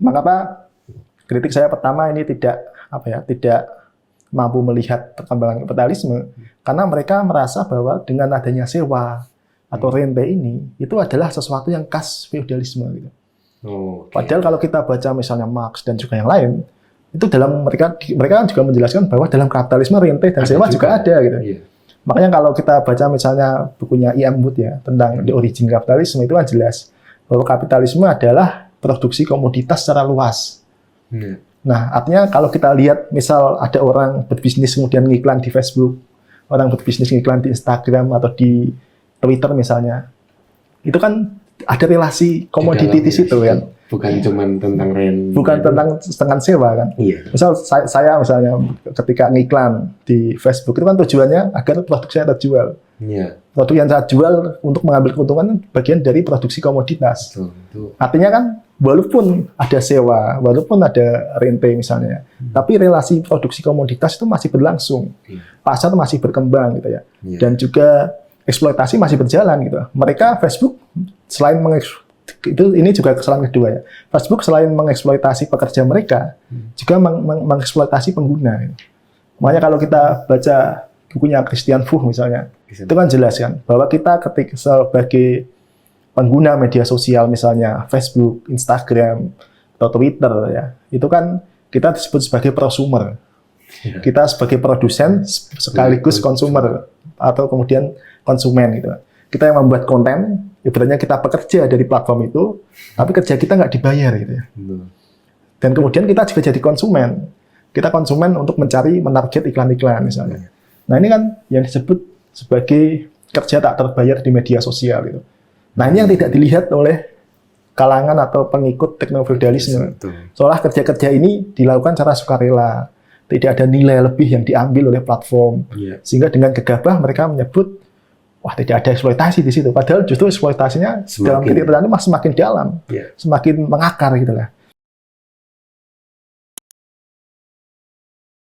Mengapa kritik saya pertama ini tidak mampu melihat perkembangan kapitalisme, karena mereka merasa bahwa dengan adanya sewa atau rente ini itu adalah sesuatu yang khas feodalisme gitu. Padahal kalau kita baca misalnya Marx dan juga yang lain, itu dalam mereka kan juga menjelaskan bahwa dalam kapitalisme rente dan sewa juga ada gitu. Iya. Makanya kalau kita baca misalnya bukunya I.M. Wood ya tentang The Origin Capitalism, itu kan jelas bahwa kapitalisme adalah produksi komoditas secara luas. Nah, artinya kalau kita lihat misal ada orang berbisnis kemudian ngiklan di Facebook, orang berbisnis ngiklan di Instagram atau di Twitter misalnya, itu kan ada relasi komoditi di situ kan. Bukan cuma tentang rent. Bukan tentang sewa kan. Iya. Misal saya misalnya ketika ngiklan di Facebook itu kan tujuannya agar produk saya terjual. Iya. Produk yang saya jual untuk mengambil keuntungan bagian dari produksi komoditas. Betul. Artinya kan walaupun ada sewa, walaupun ada rente misalnya, tapi relasi produksi komoditas itu masih berlangsung. Pasar masih berkembang gitu ya. Dan juga eksploitasi masih berjalan gitu. Mereka Facebook selain ini juga kesalahan kedua ya. Facebook selain mengeksploitasi pekerja mereka, juga mengeksploitasi pengguna. Gitu. Makanya kalau kita baca bukunya Christian Fuchs misalnya, itu kan jelas kan bahwa kita ketika sebagai pengguna media sosial misalnya Facebook, Instagram, atau Twitter ya, itu kan kita disebut sebagai prosumer. Kita sebagai produsen sekaligus konsumer atau kemudian konsumen gitu. Kita yang membuat konten, ibaratnya kita pekerja dari platform itu, tapi kerja kita nggak dibayar gitu ya. Dan kemudian kita juga jadi konsumen. Kita konsumen untuk menarget iklan-iklan misalnya. Nah ini kan yang disebut sebagai kerja tak terbayar di media sosial gitu. Nah ini yang tidak dilihat oleh kalangan atau pengikut teknofeudalisme. Seolah kerja-kerja ini dilakukan secara sukarela, tidak ada nilai lebih yang diambil oleh platform, sehingga dengan gegabah mereka menyebut wah tidak ada eksploitasi di situ. Padahal justru eksploitasinya dalam titik tertentu semakin dalam, semakin mengakar gitu lah.